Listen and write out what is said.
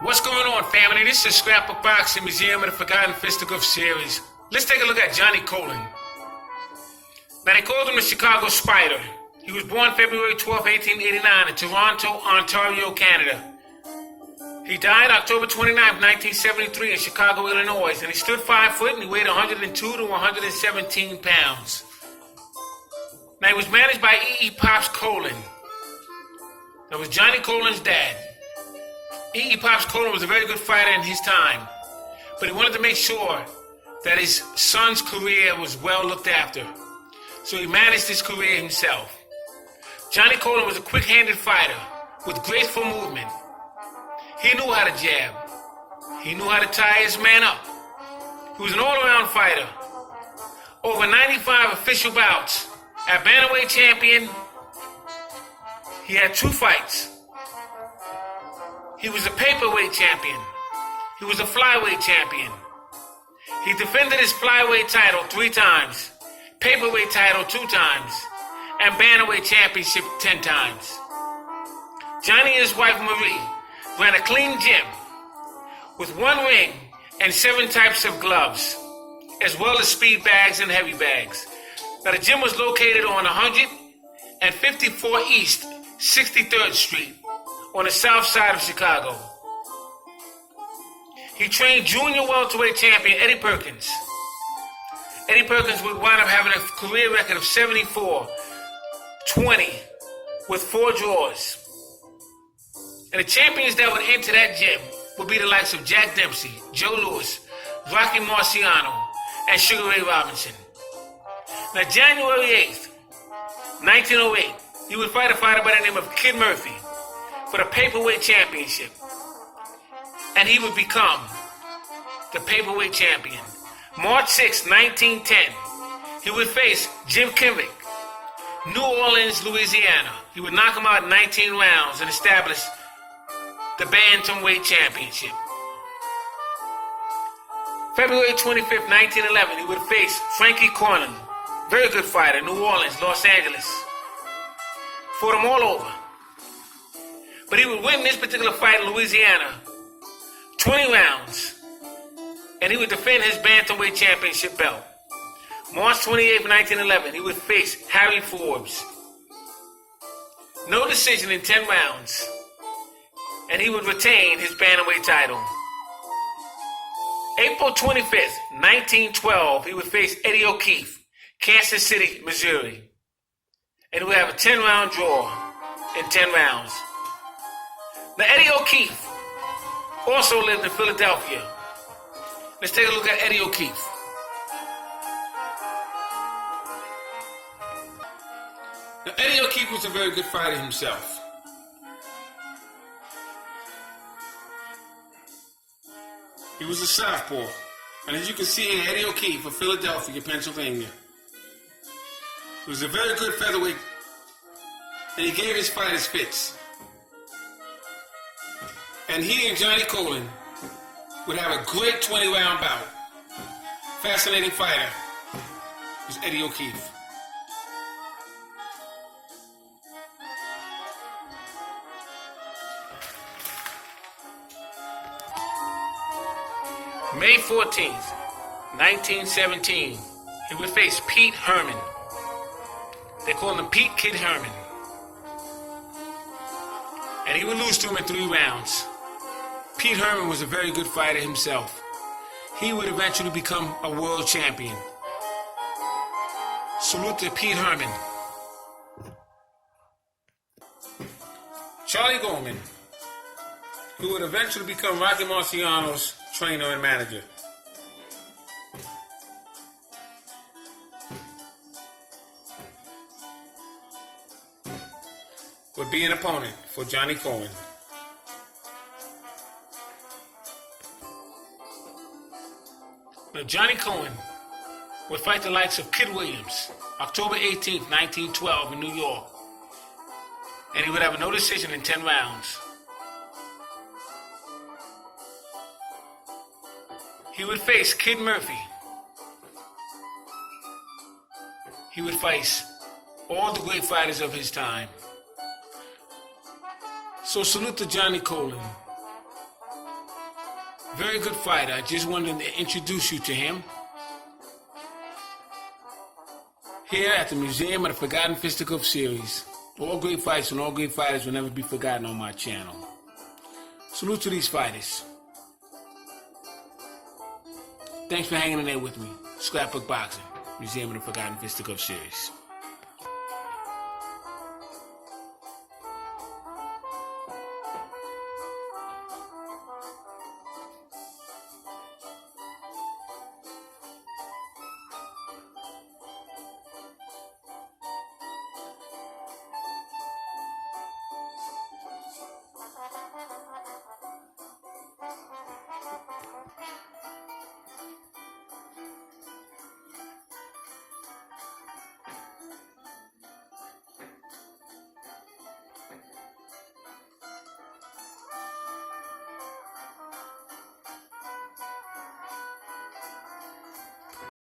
What's going on, family? This is Scrapbook Boxing Museum of the Forgotten Fisticuffs series. Let's take a look at Johnny Colin. Now, they called him the Chicago Spider. He was born February 12, 1889 in Toronto, Ontario, Canada. He died October 29, 1973 in Chicago, Illinois, and he stood 5 foot and he weighed 102 to 117 pounds. Now, he was managed by E.E. Pops Colin. That was Johnny Colin's dad. E.E. Pops Colin was a very good fighter in his time, but he wanted to make sure that his son's career was well looked after, so he managed his career himself. Johnny Colin was a quick-handed fighter with graceful movement. He knew how to jab. He knew how to tie his man up. He was an all-around fighter. Over 95 official bouts. At bantamweight champion, he had 2 fights. He was a paperweight champion. He was a flyweight champion. He defended his flyweight title 3 times, paperweight title 2 times, and bantamweight championship 10 times. Johnny and his wife Marie ran a clean gym with 1 ring and 7 types of gloves, as well as speed bags and heavy bags. Now, the gym was located on 154 East 63rd Street on the south side of Chicago. He trained junior welterweight champion Eddie Perkins. Eddie Perkins would wind up having a career record of 74-20 with 4 draws. And the champions that would enter that gym would be the likes of Jack Dempsey, Joe Louis, Rocky Marciano, and Sugar Ray Robinson. Now, January 8th, 1908, he would fight a fighter by the name of Kid Murphy for the paperweight championship. And he would become the paperweight champion. March 6, 1910, he would face Jim Kimmick, New Orleans, Louisiana. He would knock him out in 19 rounds and establish the bantamweight championship. February 25th, 1911, he would face Frankie Cornell, very good fighter, New Orleans, Los Angeles. Fought him all over. But he would win this particular fight in Louisiana 20 rounds, and he would defend his bantamweight championship belt. March 28, 1911, he would face Harry Forbes. No decision in 10 rounds, and he would retain his bantamweight title. April 25th, 1912, he would face Eddie O'Keefe, Kansas City, Missouri, and he would have a 10-round draw in 10 rounds. Now, Eddie O'Keefe also lived in Philadelphia. Let's take a look at Eddie O'Keefe. Now, Eddie O'Keefe was a very good fighter himself. He was a southpaw. And as you can see here, Eddie O'Keefe of Philadelphia, Pennsylvania. He was a very good featherweight, and he gave his fighters fits. And he and Johnny Colin would have a great 20-round bout. Fascinating fighter was Eddie O'Keefe. May 14th, 1917, he would face Pete Herman. They called him Pete Kid Herman. And he would lose to him in 3 rounds. Pete Herman was a very good fighter himself. He would eventually become a world champion. Salute to Pete Herman. Charlie Gorman, who would eventually become Rocky Marciano's trainer and manager. Would be an opponent for Johnny Colin. Now, Johnny Colin would fight the likes of Kid Williams, October 18th, 1912 in New York. And he would have a no decision in 10 rounds. He would face Kid Murphy. He would face all the great fighters of his time. So salute to Johnny Colin. very good fighter. I just wanted to introduce you to him. Here at the Museum of the Forgotten Fisticuffs series. All great fights and all great fighters will never be forgotten on my channel. Salute to these fighters. Thanks for hanging in there with me. Scrapbook Boxing, Museum of the Forgotten Fisticuffs series.